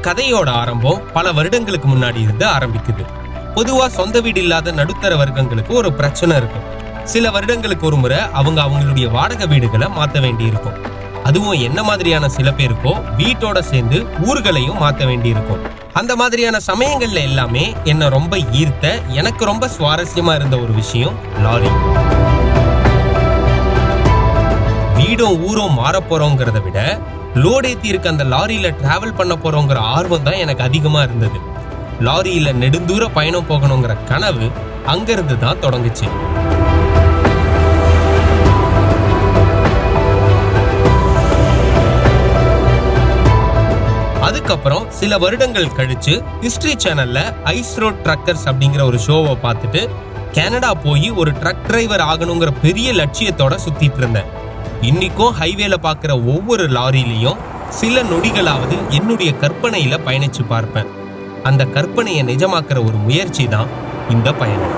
கதையோட ஆரம்பம் பல வருடங்களுக்கு முன்னாடி இருந்து ஆரம்பிக்குது. பொதுவா சொந்த வீடு இல்லாத நடுத்தர வர்க்கங்களுக்கு ஒரு பிரச்சனை இருக்கும். சில வருடங்களுக்கு ஒரு முறை அவங்களுடைய வாடகை வீடுகளை மாத்த வேண்டி இருக்கும். அதுவும் என்ன மாதிரியான சில பேருக்கோ வீட்டோட சேர்ந்து ஊர்களையும் மாத்த வேண்டி இருக்கும். அந்த மாதிரியான சமயங்கள்ல எல்லாமே என்ன ரொம்ப ஈர்த்த, எனக்கு ரொம்ப சுவாரஸ்யமா இருந்த ஒரு விஷயம் லாரி. வீடும் ஊரும் மாற போறோங்கிறத விட லோடு ஏத்தி இருக்க அந்த லாரியில டிராவல் பண்ண போறோங்கிற ஆர்வம் தான் எனக்கு அதிகமா இருந்தது. லாரியில நெடுந்தூர பயணம் போகணுங்கிற கனவு அங்கிருந்து தான் தொடங்குச்சு. அதுக்கப்புறம் சில வருடங்கள் கழிச்சு ஹிஸ்டரி சேனல்ல ஐஸ் ரோட் ட்ரக்கர்ஸ் அப்படிங்கிற ஒரு ஷோவை பார்த்துட்டு கனடா போய் ஒரு ட்ரக் டிரைவர் ஆகணுங்கிற பெரிய லட்சியத்தோட சுத்திட்டு இருந்தேன். இன்னைக்கும் ஹைவேல பாக்குற ஒவ்வொரு லாரியிலையும் சில நொடிகளாவது என்னுடைய கற்பனையில பயணிச்சு பார்ப்பேன். அந்த கற்பனையை நிஜமாக்குற ஒரு முயற்சி தான் இந்த பயணம்.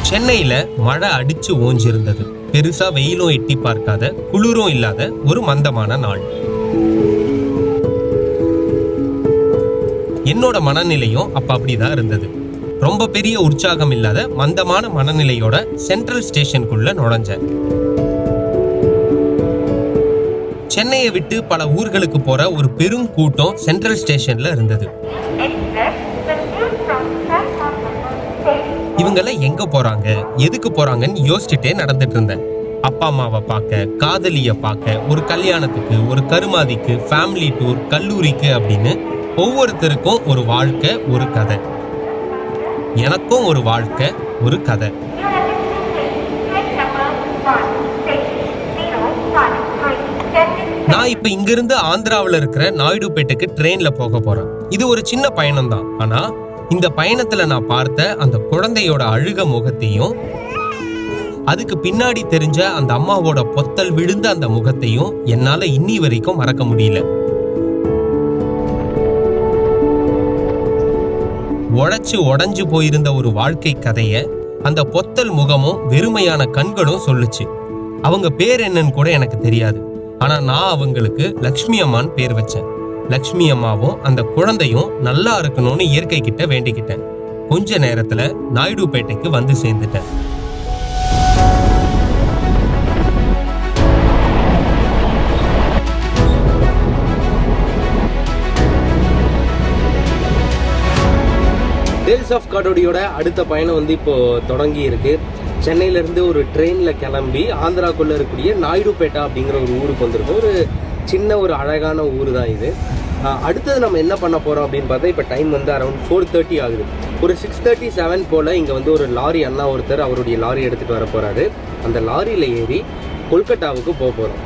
சென்னையில மழை அடிச்சு ஓஞ்சிருந்தது. பெருசா வெயிலும் எட்டி பார்க்காத, குளிரும் இல்லாத ஒரு மந்தமான நாள். என்னோட மனநிலையும் அப்ப அப்படிதான் இருந்தது. ரொம்ப பெரிய உற்சாகம் இல்லாத மந்தமான மனநிலையோட சென்ட்ரல் ஸ்டேஷனுக்குள்ள நுழைஞ்சேன். சென்னையை விட்டு பல ஊர்களுக்கு போற ஒரு பெரும் கூட்டம் சென்ட்ரல் ஸ்டேஷன்ல இருந்தது. இவங்கெல்லாம் எங்க போறாங்க, எதுக்கு போறாங்கன்னு யோசிச்சுட்டே நடந்துட்டு இருந்தேன். அப்பா அம்மாவை பார்க்க, காதலிய பார்க்க, ஒரு கல்யாணத்துக்கு, ஒரு கருமாதிக்கு, ஃபேமிலி டூர், கல்லூரிக்கு அப்படின்னு ஒவ்வொருத்தருக்கும் ஒரு வாழ்க்கை, ஒரு கதை. எனக்கும் ஒரு வாழ்க்கை, ஒரு கதை. நான் இப்ப இங்கிருந்து ஆந்திராவில் இருக்கிற நாயுடுபேட்டைக்கு ட்ரெயின்ல போக போறேன். இது ஒரு சின்ன பயணம் தான். ஆனா இந்த பயணத்துல நான் பார்த்த அந்த குழந்தையோட அழுக முகத்தையும், அதுக்கு பின்னாடி தெரிஞ்ச அந்த அம்மாவோட பொத்தல் விழுந்த அந்த முகத்தையும் என்னால இன்னி வரைக்கும் மறக்க முடியல. உடைஞ்சு போயிருந்த ஒரு வாழ்க்கை கதைய அந்த பொத்தல் முகமும் வெறுமையான கண்களும் சொல்லுச்சு. அவங்க பேர் என்னன்னு கூட எனக்கு தெரியாது. ஆனா நான் அவங்களுக்கு லக்ஷ்மி அம்மான்னு பேர் வச்சேன். லக்ஷ்மி அம்மாவும் அந்த குழந்தையும் நல்லா இருக்கணும்னு இயற்கை கிட்ட வேண்டிக்கிட்டேன். கொஞ்ச நேரத்துல நாயுடுபேட்டைக்கு வந்து சேர்ந்துட்டேன். டேல்ஸ் ஆஃப் கடோடியோட அடுத்த பயணம் இப்போ தொடங்கி இருக்கு. சென்னையில இருந்து ஒரு ட்ரெயின்ல கிளம்பி ஆந்திராக்குள்ள இருக்கக்கூடிய நாயுடுபேட்டா அப்படிங்கிற ஒரு ஊருக்கு வந்திருக்கோம். ஒரு சின்ன ஒரு அழகான ஊர் தான் இது. அடுத்தது நம்ம என்ன பண்ண போகிறோம் அப்படின்னு பார்த்தா, இப்போ டைம் அரௌண்ட் 4:30 ஆகுது. ஒரு 6:37 போல் இங்கே ஒரு லாரி அண்ணா ஒருத்தர் அவருடைய லாரி எடுத்துகிட்டு வர போகிறாரு. அந்த லாரியில் ஏறி கொல்கட்டாவுக்கு போக போகிறோம்.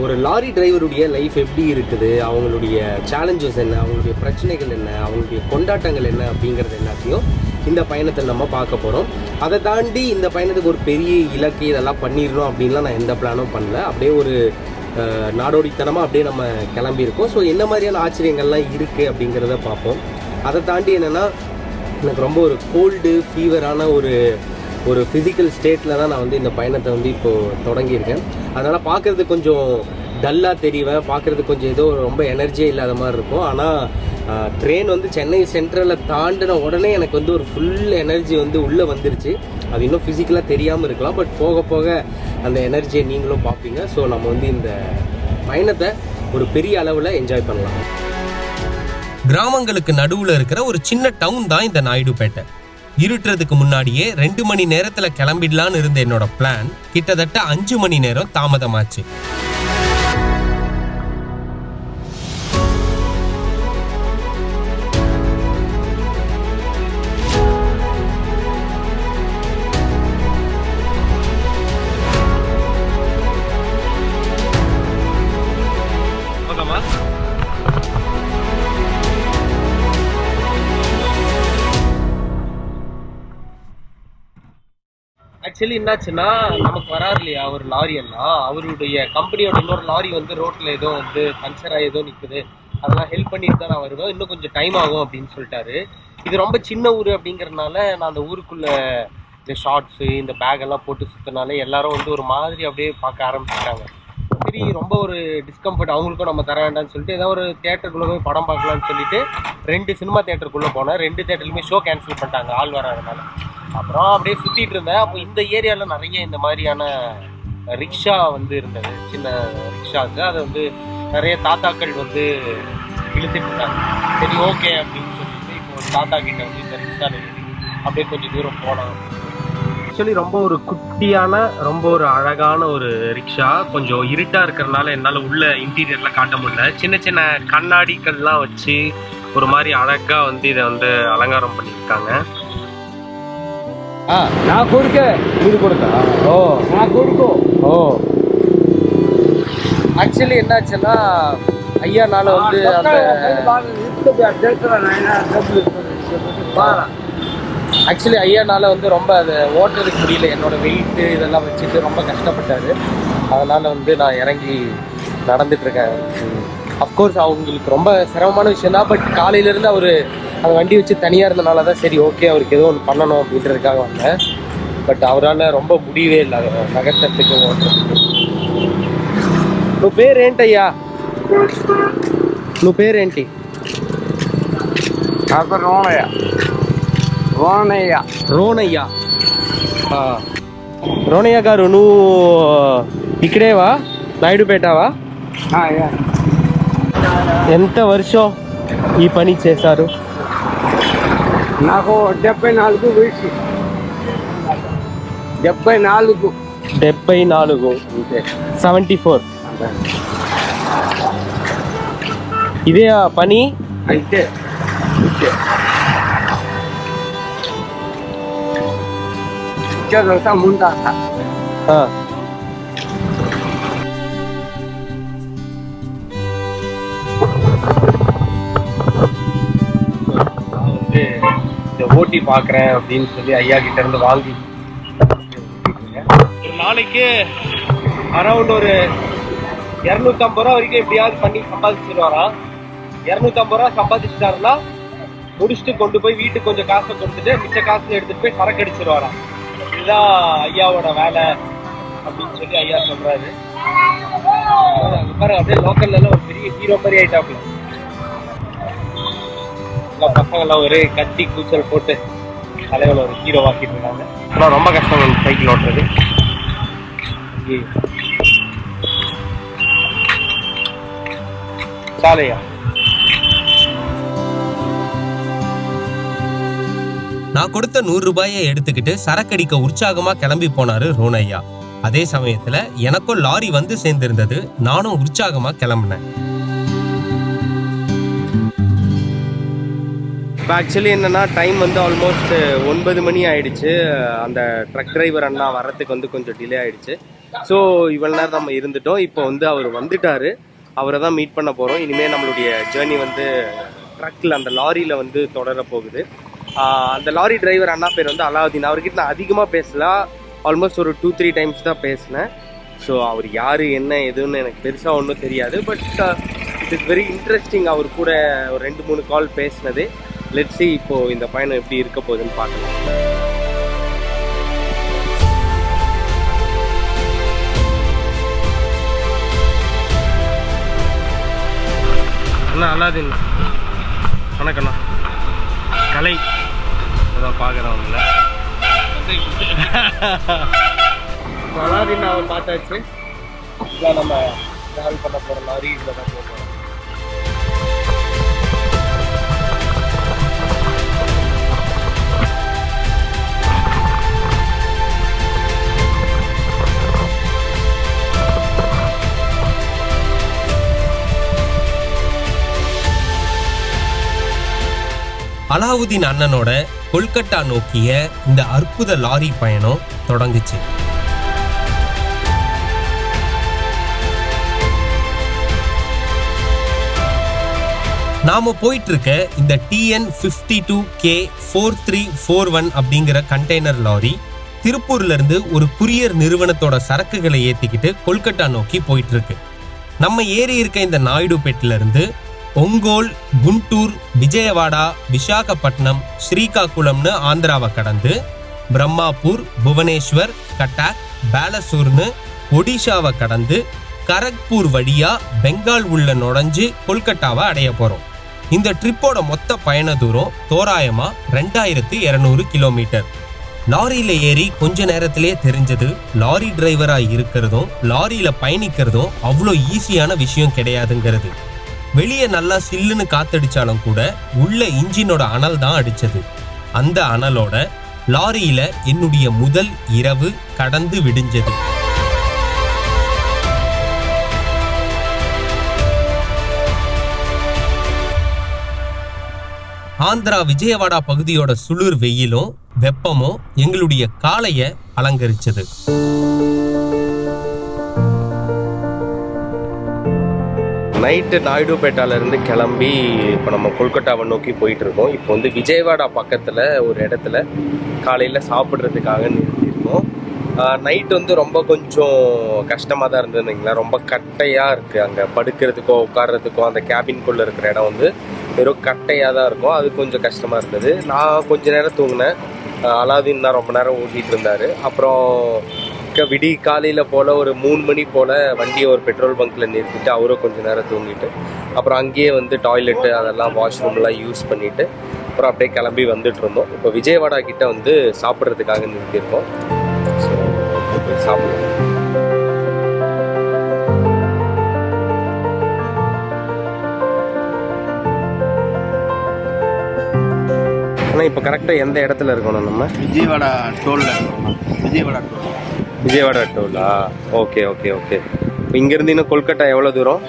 ஒரு லாரி டிரைவருடைய லைஃப் எப்படி இருக்குது, அவங்களுடைய சேலஞ்சஸ் என்ன, அவங்களுடைய பிரச்சனைகள் என்ன, அவங்களுடைய கொண்டாட்டங்கள் என்ன அப்படிங்கிறது எல்லாத்தையும் இந்த பயணத்தில் நம்ம பார்க்க போகிறோம். அதை தாண்டி இந்த பயணத்துக்கு ஒரு பெரிய இலக்கு இதெல்லாம் பண்ணிடணும் அப்படின்லாம் நான் எந்த பிளானும் பண்ணல. அப்படியே ஒரு நாடோடித்தனமாக அப்படியே நம்ம கிளம்பியிருக்கோம். ஸோ என்ன மாதிரியான ஆச்சரியங்கள்லாம் இருக்குது அப்படிங்கிறத பார்ப்போம். அதை தாண்டி என்னென்னா, எனக்கு ரொம்ப ஒரு கோல்டு ஃபீவரான ஒரு ஃபிசிக்கல் ஸ்டேட்டில் தான் நான் இந்த பயணத்தை இப்போது தொடங்கியிருக்கேன். அதனால் பார்க்குறதுக்கு கொஞ்சம் டல்லாக தெரிவேன், பார்க்குறதுக்கு கொஞ்சம் ஏதோ ரொம்ப எனர்ஜியே இல்லாத மாதிரி இருக்கும். ஆனால் ட்ரெயின் சென்னை சென்ட்ரலில் தாண்டின உடனே எனக்கு ஒரு ஃபுல் எனர்ஜி உள்ளே வந்துருச்சு. அது இன்னும் ஃபிசிக்கலாக தெரியாமல் இருக்கலாம், பட் போக போக அந்த எனர்ஜியை நீங்களும் பார்ப்பீங்க. ஸோ நம்ம இந்த பயணத்தை ஒரு பெரிய அளவில் என்ஜாய் பண்ணலாம். கிராமங்களுக்கு நடுவில் இருக்கிற ஒரு சின்ன டவுன் தான் இந்த நாயுடுபேட்டை. இருட்டுறதுக்கு முன்னாடியே 2 மணி நேரத்தில் கிளம்பிடலான்னு இருந்த என்னோட பிளான் கிட்டத்தட்ட 5 மணி நேரம் தாமதமாச்சு. ஆக்சுவலி என்னாச்சுன்னா, நமக்கு வராரு இல்லையா ஒரு லாரி எல்லாம், அவருடைய கம்பெனியோட இன்னொரு லாரி வந்து ரோட்ல ஏதோ வந்து பஞ்சர் ஆகி ஏதோ நிற்குது, அதெல்லாம் ஹெல்ப் பண்ணிட்டு தான் நான் வருவேன், இன்னும் கொஞ்சம் டைம் ஆகும் அப்படின்னு சொல்லிட்டாரு. இது ரொம்ப சின்ன ஊர் அப்படிங்கிறதுனால நான் அந்த ஊருக்குள்ள இந்த ஷார்ட்ஸு இந்த பேக் எல்லாம் போட்டு சுற்றினாலே எல்லாரும் வந்து ஒரு மாதிரி அப்படியே பார்க்க ஆரம்பிச்சிட்டாங்க. சரி, ரொம்ப ஒரு டிஸ்கம்ஃபர்ட் அவங்களுக்கும் நம்ம தர வேண்டாம்னு சொல்லிட்டு ஏதாவது ஒரு தேட்டருக்குள்ளே போய் படம் பார்க்கலான்னு சொல்லிட்டு 2 சினிமா தேட்டருக்குள்ளே போனேன். 2 தேட்டருலுமே ஷோ கேன்சல் பண்ணிட்டாங்க ஆள் வராதனால. அப்புறம் அப்படியே சுற்றிட்டு இருந்தேன். அப்போ இந்த ஏரியாவில் நிறைய இந்த மாதிரியான ரிக்ஷா வந்து இருந்தது, சின்ன ரிக்ஷாஸ். அதை வந்து நிறைய தாத்தாக்கள் வந்து இழுத்துட்டு இருந்தாங்க. சரி, ஓகே அப்படின்னு சொல்லிட்டு இப்போ ஒரு தாத்தா கிட்ட வந்து இந்த ரிக்ஷா அப்படியே கொஞ்சம் தூரம் போனோம். ஆக்சுவலி ரொம்ப ஒரு குட்டியான ரொம்ப ஒரு அழகான ஒரு ரிக்ஷா. கொஞ்சம் இருட்டாக இருக்கிறதுனால என்னால் உள்ள இன்டீரியர்லாம் காட்ட முடியல. சின்ன சின்ன கண்ணாடிகள்லாம் வச்சு ஒரு மாதிரி அழகாக வந்து இதை வந்து அலங்காரம் பண்ணியிருக்காங்க. நான் கொடுக்க இது கொடுத்தா? ஓ, நான் கொடுக்கும். ஓ, ஆக்சுவலி என்னாச்சுன்னா ஐயானால வந்து அந்த ஆக்சுவலி ஐயானால வந்து ரொம்ப அதை ஓட்டுறதுக்கு முடியல. என்னோட வெயிட்டு இதெல்லாம் வச்சுட்டு ரொம்ப கஷ்டப்பட்டாரு. அதனால வந்து நான் இறங்கி நடந்துட்டு இருக்கேன். அஃப்கோர்ஸ் அவங்களுக்கு ரொம்ப சிரமமான விஷயம் தான். பட் காலையிலேருந்து அவர் அந்த வண்டி வச்சு தனியாக இருந்தனால தான் சரி ஓகே அவருக்கு ஏதோ ஒன்று பண்ணணும் அப்படின்றதுக்காக வந்தேன். பட் அவரால் ரொம்ப முடியவே இல்லை நகர்த்தத்துக்கு ஓட்டுறதுக்கு. నువ్వు పేరేంటయ్యా? నువ్వు పేరేంటి? నా పేరు రోనయ్య. రోనయ్య. రోనయ్య. రోనయ్య గారు, నువ్వు ఇక్కడేవా? నాయుడుపేటవా? ఎంత వర్షం ఈ పని చేశారు? నాకు 74 వయసు. 74. 74. ఇదే పని అయితే ముందా ஓட்டி பார்க்குறேன் அப்படின்னு சொல்லி ஐயா கிட்ட இருந்து வாங்கி ஒரு நாளைக்கு அரௌண்ட் ஒரு 250 ரூபா வரைக்கும் எப்படியாவது பண்ணி சம்பாதிச்சிருவாராம். 250 ரூபா சம்பாதிச்சிட்டாருன்னா முடிச்சுட்டு கொண்டு போய் வீட்டுக்கு கொஞ்சம் காசை கொடுத்துட்டு மிச்ச காசு எடுத்துட்டு போய் சரக்கு அடிச்சிருவாராம். இதுதான் ஐயாவோட வேலை அப்படின்னு சொல்லி ஐயா சொல்றாரு. பாருங்க, அப்படியே லோக்கல்ல எல்லாம் ஒரு பெரிய ஹீரோ மாதிரி ஆயிட்டாப்ல. எல்லா பசங்கள்லாம் ஒரே கத்தி கூச்சல் போட்டு தலைவல ஒரு ஹீரோ ஆக்கிட்டு இருக்காங்க. ஆனால் ரொம்ப கஷ்டம் சைக்கிள் ஓட்டுறது. சாலையா நான் கொடுத்த 100 ரூபாயை எடுத்துக்கிட்டு சரக்கடிக்க உற்சாகமா கிளம்பி போனாரு ரோனையா. அதே சமயத்துல எனக்கும் லாரி வந்து சேர்ந்திருந்தது. நானும் உற்சாகமா கிளம்பினேன். இப்போ ஆக்சுவலி என்னென்னா டைம் வந்து ஆல்மோஸ்ட் 9 மணி ஆயிடுச்சு. அந்த ட்ரக் டிரைவர் அண்ணா வர்றதுக்கு வந்து கொஞ்சம் டிலே ஆயிடுச்சு. ஸோ இவ்வளோ நேரம் நம்ம இருந்துட்டோம். இப்போ வந்து அவர் வந்துட்டார். அவரை தான் மீட் பண்ண போகிறோம். இனிமேல் நம்மளுடைய ஜேர்னி வந்து ட்ரக்கில் அந்த லாரியில் வந்து தொடர போகுது. அந்த லாரி டிரைவர் அண்ணா பேர் வந்து அலாவுதீன். அவர்கிட்ட நான் அதிகமாக பேசல, ஆல்மோஸ்ட் ஒரு 2-3 டைம்ஸ் தான் பேசினேன். ஸோ அவர் யார் என்ன எதுன்னு எனக்கு பெருசாக ஒன்றும் தெரியாது. But it is very interesting. அவர் கூட ஒரு 2-3 கால் பேசினது. லெட்ஸ் see இப்போது இந்த பயணம் எப்படி இருக்க போகுதுன்னு பார்க்கலாம். அண்ணா அல்லாதீன், வணக்கண்ணா. கலை அதான் பார்க்குறவங்கள அலாதீன் அவன் பார்த்தாச்சு. இல்லை நம்ம ட்ராவல் பண்ண போகிற லாரி இதில் தான் போகிறோம். அலாவுதீன் அண்ணனோட கொல்கட்டா நோக்கிய இந்த அற்புத லாரி பயணம் தொடங்குச்சு. நாம போயிட்டு இருக்க இந்த TN52K4341 அப்படிங்கிற கண்டெய்னர் லாரி திருப்பூர்ல இருந்து ஒரு குரியர் நிறுவனத்தோட சரக்குகளை ஏத்திக்கிட்டு கொல்கட்டா நோக்கி போயிட்டு இருக்கு. நம்ம ஏறி இருக்க இந்த நாயுடுபேட்டில இருந்து ஒங்கோல், குண்டூர், விஜயவாடா, விசாகப்பட்டினம், ஸ்ரீகாகுளம்னு ஆந்திராவை கடந்து பிரம்மாப்பூர், புவனேஸ்வர், கட்டாக், பாலசூர்னு ஒடிஷாவை கடந்து கரக்பூர் வழியா பெங்கால் உள்ள நுழைஞ்சு கொல்கட்டாவை அடைய போறோம். இந்த ட்ரிப்போட மொத்த பயண தூரம் தோராயமா 2200 கிலோமீட்டர். லாரியில ஏறி கொஞ்ச நேரத்திலே தெரிஞ்சது லாரி டிரைவரா இருக்கிறதும் லாரியில பயணிக்கிறதும் அவ்வளோ ஈஸியான விஷயம் கிடையாதுங்கிறது. வெளியே நல்லா சில்லுன்னு காத்தடிச்சாலும் கூட உள்ள இன்ஜினோட அனல் தான் அடிச்சது. அந்த அனலோட லாரியில என்னுடைய முதல் இரவு கடந்து விடிஞ்சது. ஆந்திரா விஜயவாடா பகுதியோட சுளுர் வெயிலும் வெப்பமும் எங்களுடைய காலைய அலங்கரிச்சது. நைட்டு நாயுடுபேட்டால இருந்து கிளம்பி இப்போ நம்ம கொல்கட்டாவை நோக்கி போயிட்டு இருக்கோம். இப்போ வந்து விஜயவாடா பக்கத்தில் ஒரு இடத்துல காலையில் சாப்பிட்றதுக்காக நிறுத்தியிருக்கோம். நைட் வந்து ரொம்ப கொஞ்சம் கஷ்டமாக தான் இருந்ததுங்களா. ரொம்ப கட்டையாக இருக்குது. அங்கே படுக்கிறதுக்கோ உட்கார்றதுக்கோ அந்த கேபின்குள்ளே இருக்கிற இடம் வந்து வெறும் கட்டையாக தான் இருக்கும். அது கொஞ்சம் கஷ்டமாக இருந்தது. நான் கொஞ்ச நேரம் தூங்கினேன். அலாதீன் தான் ரொம்ப நேரம் ஓட்டிகிட்டு இருந்தார். அப்புறம் விடி காலையில் போல் ஒரு 3 மணி போல் வண்டியை ஒரு பெட்ரோல் பங்க்கில் நிறுத்திட்டு அவரும் கொஞ்சம் நேரம் தூங்கிட்டு அப்புறம் அங்கேயே வந்து டாய்லெட்டு அதெல்லாம் வாஷ்ரூம்லாம் யூஸ் பண்ணிவிட்டு அப்புறம் அப்படியே கிளம்பி வந்துட்டு இருந்தோம். இப்போ விஜயவாடா கிட்ட வந்து சாப்பிட்றதுக்காக நிறுத்தியிருக்கோம். ஸோ போய் சாப்பிடுவோம். ஆனால் இப்போ கரெக்டாக எந்த இடத்துல இருக்கணும் நம்ம? விஜயவாடா டோலில். விஜயவாடா டோலா? Okay okay okay. இப்போ இங்கேருந்து இன்னும் கொல்கட்டா எவ்வளோ தூரம்?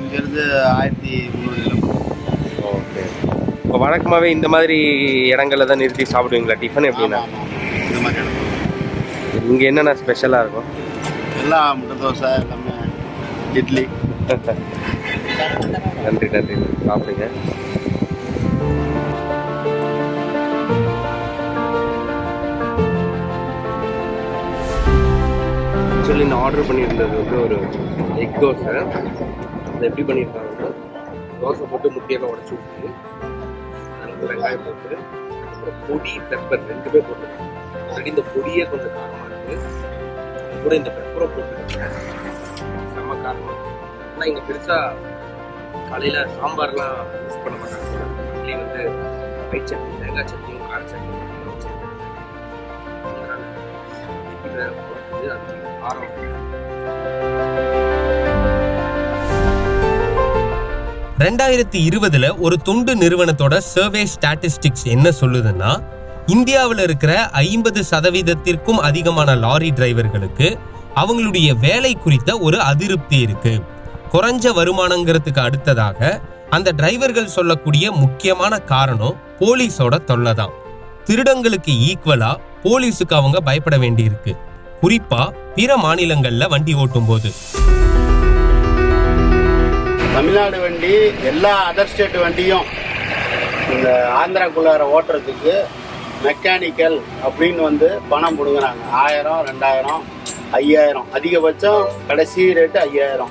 இங்கேருந்து 1300 கிலோமீட்டர். ஓகே. இப்போ வழக்கமாகவே இந்த மாதிரி இடங்களில் தான் நிறுத்தி சாப்பிடுவீங்களா? டிஃபன் எப்படின்னா? இந்த மாதிரி இடம் இங்கே என்னென்ன ஸ்பெஷலாக இருக்கும்? எல்லாம் முட்டை தோசை, எல்லாமே இட்லி. நன்றி நன்றி, சாப்பிடுங்க. ஆக்சுவலி நான் ஆர்டர் பண்ணியிருந்தது வந்து ஒரு எக் தோசை. அதை எப்படி பண்ணியிருக்காங்கன்னா தோசை போட்டு முட்டையெல்லாம் உடச்சி விட்டு அதில் வெங்காயம் போட்டு அப்புறம் பொடி பெப்பர் 2 போட்டுருக்காங்க. ஆல்ரெடி இந்த பொடியே கொஞ்சம் காரமாக இருக்குது. கூட இந்த பெப்பரை போட்டுருக்கேன், செம்ம காரமாக. ஆனால் இங்கே பெருசாக காலையில் சாம்பார்லாம் யூஸ் பண்ண மாட்டாங்க. இட்லி வந்து ஒயிட் சட்னி, தேங்காய் சட்னியும் கார சட்னியும் அதனால போட்டு அது காரம். 2020 ஒரு தொண்டு நிறுவனத்தோட சர்வே ஸ்டாட்டிஸ்டிக்ஸ் என்ன சொல்லுதுன்னா, இந்தியாவில் இருக்கிற 50% அதிகமான லாரி டிரைவர்களுக்கு அவங்களுடைய வேலை குறித்த ஒரு அதிருப்தி இருக்கு. குறைஞ்ச வருமானங்கிறதுக்கு அடுத்ததாக அந்த டிரைவர்கள் சொல்லக்கூடிய முக்கியமான காரணம் போலீஸோட தொல்லை தான். திருடங்களுக்கு ஈக்குவலா போலீஸுக்கு அவங்க பயப்பட வேண்டியிருக்கு, குறிப்பா பிற மாநிலங்கள்ல வண்டி ஓட்டும் போது. தமிழ்நாடு வண்டி எல்லா அதர் ஸ்டேட் வண்டியும் இந்த ஆந்திராக்குள்ளார ஓட்டுறதுக்கு மெக்கானிக்கல் அப்படின்னு வந்து பணம் கொடுக்குறாங்க. 1000, 2000, 5000, அதிகபட்சம் கடைசி ரேட்டு 5000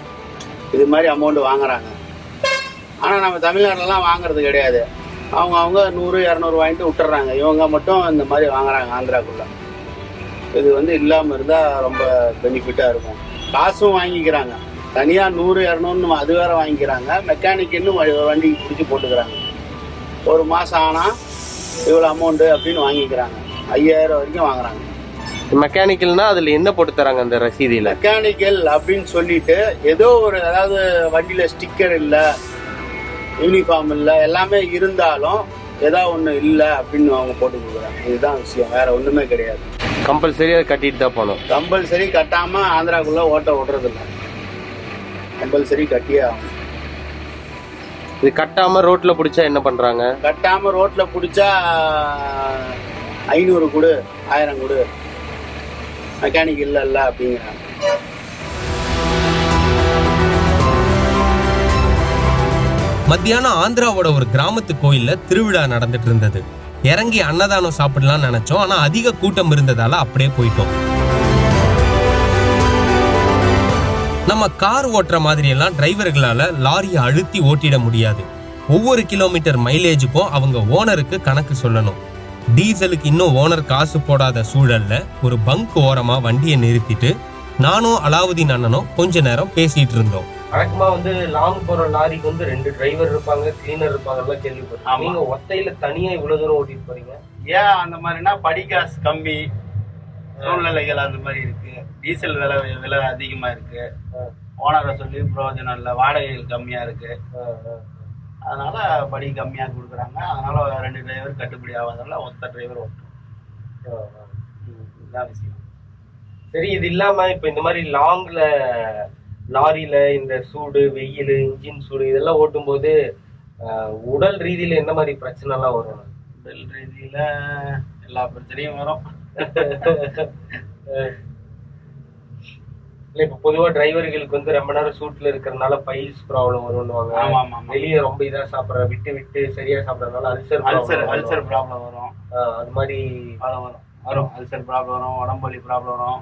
இது மாதிரி அமௌண்ட் வாங்குறாங்க. ஆனால் நம்ம தமிழ்நாட்டிலலாம் வாங்குறது கிடையாது. அவங்க 100, 200 வாங்கிட்டு விட்டுறாங்க. இவங்க மட்டும் இந்த மாதிரி வாங்குறாங்க ஆந்திராக்குள்ள. இது வந்து இல்லாமல் இருந்தால் ரொம்ப பெனிஃபிட்டாக இருக்கும். காசும் வாங்கிக்கிறாங்க. தனியாக 100, 200 அது வேற வாங்கிக்கிறாங்க. மெக்கானிக்குன்னு வண்டிக்கு பிடிச்சி போட்டுக்கிறாங்க. ஒரு மாதம் ஆனால் இவ்வளோ அமௌண்ட்டு அப்படின்னு வாங்கிக்கிறாங்க. 5000 வரைக்கும் வாங்குறாங்க. மெக்கானிக்கல்னா அதில் என்ன போட்டு தராங்க அந்த ரசீதியில்? மெக்கானிக்கல் அப்படின்னு சொல்லிட்டு ஏதோ ஒரு, அதாவது வண்டியில் ஸ்டிக்கர் இல்லை, யூனிஃபார்ம் இல்லை, எல்லாமே இருந்தாலும் ஏதோ ஒன்று இல்லை அப்படின்னு அவங்க போட்டு கொடுக்குறாங்க. இதுதான் விஷயம், வேற ஒன்றுமே கிடையாது. கம்பல்சரி அதை கட்டிட்டு தான் போகணும். கம்பல்சரி கட்டாமல் ஆந்திராக்குள்ளே ஓட்ட விடுறதில்லை. கம்பல்சரி கட்டியே ஆகும். இது கட்டாமல் ரோட்டில் பிடிச்சா என்ன பண்ணுறாங்க? கட்டாமல் ரோட்டில் பிடிச்சா 500 கொடு, 1000 கொடு, மெக்கானிக் இல்லை அப்படிங்கிறாங்க. மத்தியானம் ஆந்திராவோட ஒரு கிராமத்து கோயில்ல திருவிழா நடந்துட்டு இருந்தது. இறங்கி அன்னதானம் சாப்பிடலாம்னு நினைச்சோம். ஆனா அதிக கூட்டம் இருந்ததால அப்படியே போயிட்டோம். நம்ம கார் ஓட்டுற மாதிரி எல்லாம் டிரைவர்களால லாரியை அழுத்தி ஓட்டிட முடியாது. ஒவ்வொரு கிலோமீட்டர் மைலேஜுக்கும் அவங்க ஓனருக்கு கணக்கு சொல்லணும். டீசலுக்கு இன்னும் ஓனர் காசு போடாத சூழல்ல ஒரு பங்க் ஓரமா வண்டியை நிறுத்திட்டு நானும் அலாவுதீன் அண்ணனும் கொஞ்ச நேரம் பேசிட்டு இருந்தோம். வழக்கமா லாங் போற லாரிக்கு 2 டிரைவர் இருப்பாங்க, கிளீனர் இருப்பாங்க கேள்விப்பட்டேன். நீங்க ஒத்தையில தனியா இவ்வளவு தூரம் ஓட்டிட்டு போறீங்க ஏன்? அந்த மாதிரினா படிக்காசு கம்மி, சூழ்நிலைகள் அந்த மாதிரி இருக்கு. டீசல் விலை அதிகமா இருக்கு. ஓனரை சொல்லி பிரயோஜனம் இல்லை, வாடகைகள் கம்மியா இருக்கு. அதனால படி கம்மியா கொடுக்குறாங்க. அதனால 2 டிரைவர் கட்டுப்படி ஆகாதனால ஒத்த டிரைவர் ஓட்டும். இதுதான் விஷயம். சரி, இது இல்லாம இப்ப இந்த மாதிரி லாங்ல லாரியில இந்த சூடு, வெயில், இன்ஜின் சூடு இதெல்லாம் ஓட்டும் போது உடல் ரீதியில என்ன மாதிரி பிரச்சனை எல்லாம் வரும்? உடல் ரீதியில எல்லா பிரச்சனையும் வரும். இல்ல இப்ப பொதுவா டிரைவர்களுக்கு ரொம்ப நேரம் சூட்ல இருக்கிறதுனால பைல்ஸ் ப்ராப்ளம் வரும்னுவாங்க. வெளியே ரொம்ப இதா சாப்பிடுற விட்டு சரியா சாப்பிடறதுனால அல்சர் ப்ராப்ளம் வரும். அது மாதிரி வரும். அல்சர் ப்ராப்ளம் வரும், உடம்புவலி ப்ராப்ளம் வரும்,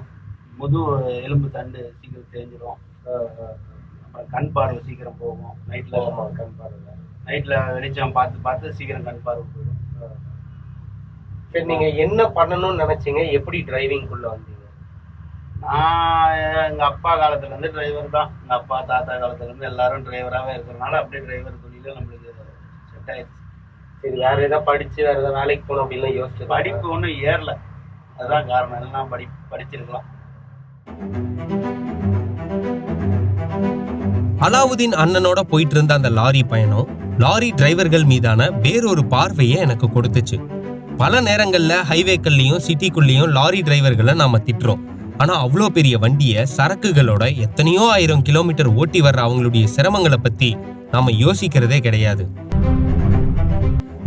முதுகு எலும்பு தண்டு சீக்கிரம் தேஞ்சிரும். அப்புறம் கண் பார்வை சீக்கிரம் போகும். நைட்ல வெளிச்சம் பார்த்து சீக்கிரம் கண் பார்வை போயிடும். சரி, நீங்க என்ன பண்ணணும்னு நினைச்சீங்க? எப்படி டிரைவிங்குள்ள வந்தீங்க? நான் எங்க அப்பா காலத்துல இருந்து டிரைவர் தான். எங்க அப்பா தாத்தா காலத்துல இருந்து எல்லாரும் டிரைவராகவே இருக்கிறதுனால அப்படியே டிரைவர் தொழில நம்மளுக்கு செட் ஆயிடுச்சு. சரி, வேற ஏதாவது படிச்சு வேற ஏதாவது வேலைக்கு போகணும் அப்படின்லாம் யோசிச்சு? படிப்பு ஒன்றும் ஏறல, அதுதான் காரணம். எல்லாம் படிச்சிருக்கலாம். அலாவுதீன் அண்ணனோட போயிட்டு இருந்த அந்த லாரி பயணம் லாரி டிரைவர்கள் மீதான வேறொரு பார்வையை எனக்கு கொடுத்துச்சு. பல நேரங்கள்ல ஹைவேக்கள்லயும் சிட்டிக்குள்ளேயும் லாரி டிரைவர்களை நாம திட்டுறோம். ஆனா அவ்வளோ பெரிய வண்டியை சரக்குகளோட எத்தனையோ 1000 கிலோமீட்டர் ஓட்டி வர்ற அவங்களுடைய சிரமங்களை பத்தி நாம யோசிக்கிறதே கிடையாது.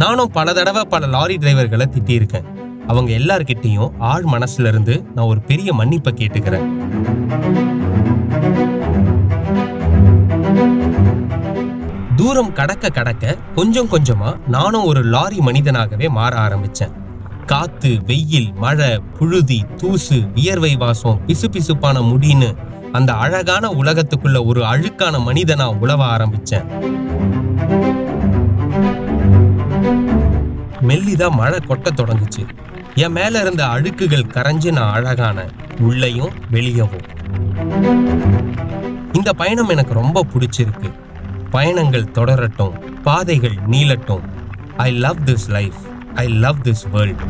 நானும் பல தடவை பல லாரி டிரைவர்களை திட்டியிருக்கேன். அவங்க எல்லார்கிட்டையும் ஆழ் மனசுல இருந்து நான் ஒரு பெரிய மன்னிப்பை கேட்டுக்கிறேன். தூரம் கடக்க கொஞ்சம் கொஞ்சமா நானும் ஒரு லாரி மனிதனாகவே மாற ஆரம்பிச்சேன். காத்து, வெயில், மழை, புழுதி, தூசு, வியர்வை வாசம், பிசுபிசுப்பான முடின்னு அந்த அழகான உலகத்துக்குள்ள ஒரு அழுக்கான மனிதனா உழவ ஆரம்பிச்சேன். மெல்லிதா மழை கொட்ட தொடங்குச்சு. என் மேல இருந்த அழுக்குகள் கரைஞ்சு நான் அழகான உள்ளேயும் வெளியவும். இந்த பயணம் எனக்கு ரொம்ப பிடிச்சிருக்கு. பயணங்கள் தொடரட்டும், பாதைகள் நீளட்டும். I love this life. I love this world.